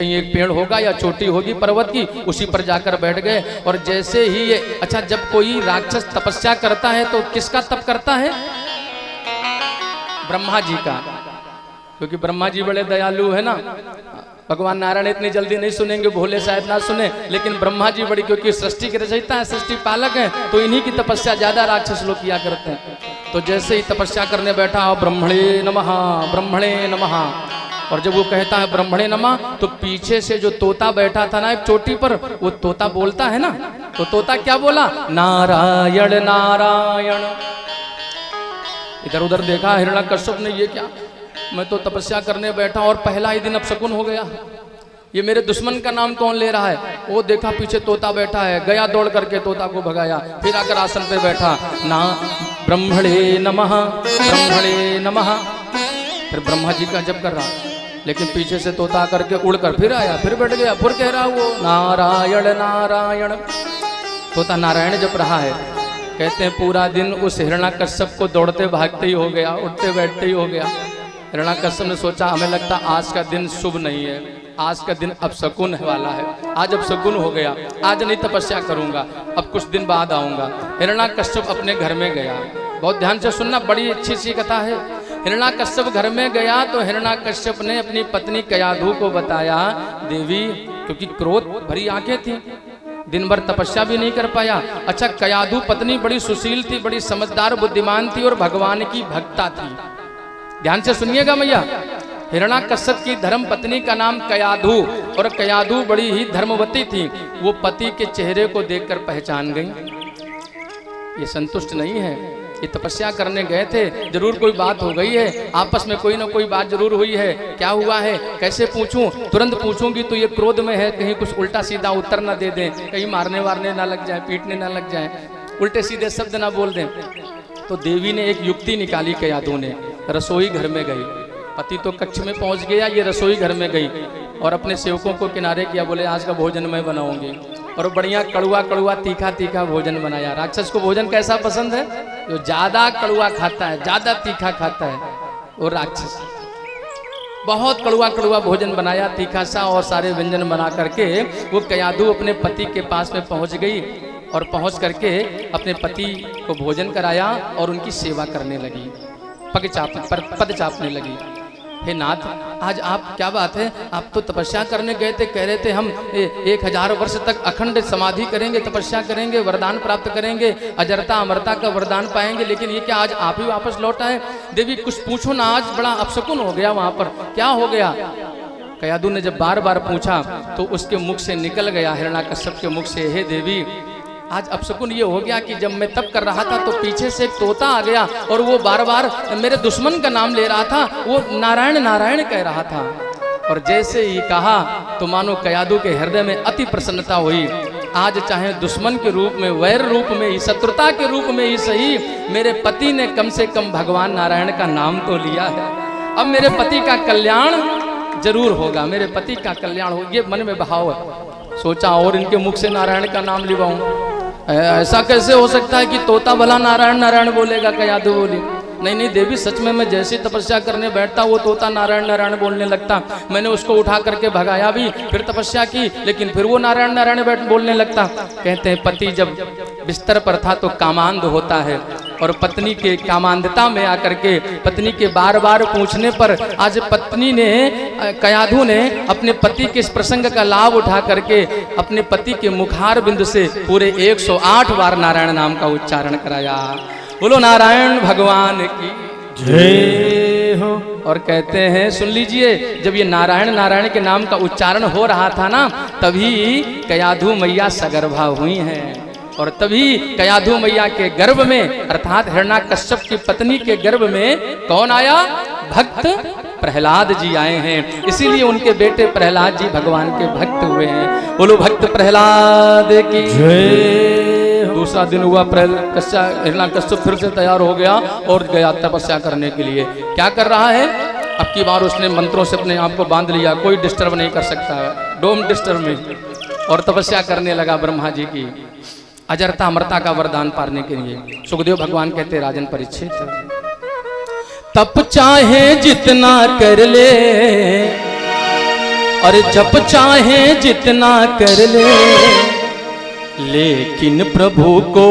कहीं एक पेड़ होगा या चोटी होगी पर्वत की, उसी पर जाकर बैठ गए। और जैसे ही ये अच्छा, जब कोई राक्षस तपस्या करता है तो किसका तप करता है? ब्रह्मा जी का, क्योंकि ब्रह्मा जी बड़े दयालु है ना। भगवान नारायण इतनी जल्दी नहीं सुनेंगे, भोले शायद ना सुने, लेकिन ब्रह्मा जी बड़ी, क्योंकि सृष्टि के रचयिता है, सृष्टि पालक है, तो इन्हीं की तपस्या ज्यादा राक्षस लोग किया करते हैं। तो जैसे ही तपस्या करने बैठा, ब्रह्मणे नमः, ब्रह्मणे नमः, और जब वो कहता है ब्रह्मणे नमः, तो पीछे से जो तोता बैठा था ना एक चोटी पर, वो तोता बोलता है ना, तो तोता क्या बोला? नारायण नारायण। इधर उधर देखा हिरण्यकश्यप ने, ये क्या, मैं तो तपस्या करने बैठा और पहला ही दिन अपशकुन हो गया, ये मेरे दुश्मन का नाम कौन ले रहा है? वो देखा पीछे तोता बैठा है, गया दौड़ करके तोता को भगाया, फिर आकर आसन पे बैठा, ना ब्रह्मणे नमः, ब्रह्मणे नमः, फिर ब्रह्मा जी का जप कर रहा, लेकिन पीछे से तोता करके उड़कर फिर आया, फिर बैठ गया, फिर कह रहा वो नारायण नारायण। तोता नारायण जप रहा है। कहते हैं पूरा दिन उस हिरण्यकश्यप को दौड़ते भागते ही हो गया, उठते बैठते ही हो गया। हिरण्यकश्यप ने सोचा हमें लगता आज का दिन शुभ नहीं है, आज का दिन अपशकुन वाला है, आज अपशकुन हो गया, आज नहीं तपस्या करूंगा, अब कुछ दिन बाद आऊंगा। हिरण्यकश्यप अपने घर में गया, बहुत ध्यान से सुनना, बड़ी अच्छी सी कथा है। हिरण्यकश्यप घर में गया तो हिरण्यकश्यप ने अपनी पत्नी कयाधु को बताया, देवी, क्योंकि क्रोध भरी आंखें थी, दिन भर तपस्या भी नहीं कर पाया। अच्छा, कयाधु पत्नी बड़ी सुशील थी, बड़ी समझदार बुद्धिमान थी और भगवान की भक्ता थी। ध्यान से सुनिएगा मैया, हिरण्यकश्यप की धर्म पत्नी का नाम कयाधु, और कयाधु बड़ी ही धर्मवती थी। वो पति के चेहरे को देखकर पहचान गई, ये संतुष्ट नहीं है, ये तपस्या करने गए थे, जरूर कोई बात हो गई है, आपस में कोई ना कोई बात जरूर हुई है, क्या हुआ है, कैसे पूछूं? तुरंत पूछूंगी तो ये क्रोध में है, कहीं कुछ उल्टा सीधा उत्तर ना दे दें, कहीं मारने वारने ना लग जाए, पीटने ना लग जाए, उल्टे सीधे शब्द ना बोल दें। तो देवी ने एक युक्ति निकाली, कयाधु ने रसोई घर में गई, पति तो कक्ष में पहुंच गया, ये रसोई घर में गई और अपने सेवकों को किनारे किया, बोले आज का भोजन मैं बनाऊंगी, और बढ़िया कड़ुआ कड़ुआ तीखा तीखा भोजन बनाया। राक्षस को भोजन कैसा पसंद है? जो ज्यादा कड़ुआ खाता है, ज्यादा तीखा खाता है, वो राक्षस। बहुत कड़ुआ कड़ुआ भोजन बनाया, तीखा सा, और सारे व्यंजन बना करके वो कयाधु अपने पति के पास में पहुंच गई, और पहुंच करके अपने पति को भोजन कराया और उनकी सेवा करने लगी, पद चापने लगी। हे नाथ, आज आप, क्या बात है, आप तो तपस्या करने गए थे, कह रहे थे हम 1000 वर्ष तक अखंड समाधि करेंगे, तपस्या करेंगे, वरदान प्राप्त करेंगे, अजरता अमरता का वरदान पाएंगे, लेकिन ये क्या आज आप ही वापस लौट आए? देवी कुछ पूछो ना, आज बड़ा अपशकुन हो गया वहां पर, क्या हो गया? कयाधु ने जब बार बार पूछा तो उसके मुख से निकल गया, हिरण्यकश्यप के मुख से, हे देवी, आज अपशकुन ये हो गया कि जब मैं तप कर रहा था तो पीछे से एक तोता आ गया और वो बार बार मेरे दुश्मन का नाम ले रहा था, वो नारायण नारायण कह रहा था। और जैसे ही कहा तो मानो कयाधु के हृदय में अति प्रसन्नता हुई। आज चाहे दुश्मन के रूप में, वैर रूप में ही, शत्रुता के रूप में ही सही, मेरे पति ने कम से कम भगवान नारायण का नाम तो लिया है, अब मेरे पति का कल्याण जरूर होगा, मेरे पति का कल्याण हो, ये मन में भाव है। सोचा और इनके मुख से नारायण का नाम लिवाऊं, ऐसा कैसे हो सकता है कि तोता भला नारायण नारायण बोलेगा? कयाधु बोली, नहीं नहीं देवी, सच में मैं जैसी तपस्या करने बैठता वो तोता नारायण नारायण बोलने लगता, मैंने उसको उठा करके भगाया भी, फिर तपस्या की, लेकिन फिर वो नारायण नारायण बोलने लगता। कहते हैं पति जब बिस्तर पर था तो कामांध होता है, और पत्नी के कामांधता में आकर के, पत्नी के बार बार पूछने पर आज पत्नी ने, कयाधु ने अपने पति के इस प्रसंग का लाभ उठा करके अपने पति के मुखार बिंदु से पूरे 108 बार नारायण नाम का उच्चारण कराया। बोलो नारायण भगवान की जय हो। और कहते हैं, सुन लीजिए, जब ये नारायण नारायण के नाम का उच्चारण हो रहा था ना, तभी कयाधु मैया सगर्भा हुई हैं, और तभी कयाधु मैया के गर्भ में, अर्थात हिरण्यकश्यप की पत्नी के गर्भ में कौन आया? भक्त प्रहलाद जी आए हैं, इसीलिए उनके बेटे प्रहलाद जी भगवान के भक्त हुए हैं। बोलो भक्त प्रहलाद की जय। दूसरा दिन हुआ, हिरण्यकश्यप फिर से तैयार हो गया और गया तपस्या करने के लिए। क्या कर रहा है? अब की बार उसने मंत्रों से अपने आप को बांध लिया, कोई डिस्टर्ब नहीं कर सकता है, डोंट डिस्टर्ब मी, और तपस्या करने लगा ब्रह्मा जी की अजरता अमरता का वरदान पाने के लिए। सुखदेव भगवान कहते, राजन परीक्षित, तप चाहे जितना कर ले, और जप चाहे जितना कर ले, लेकिन प्रभु को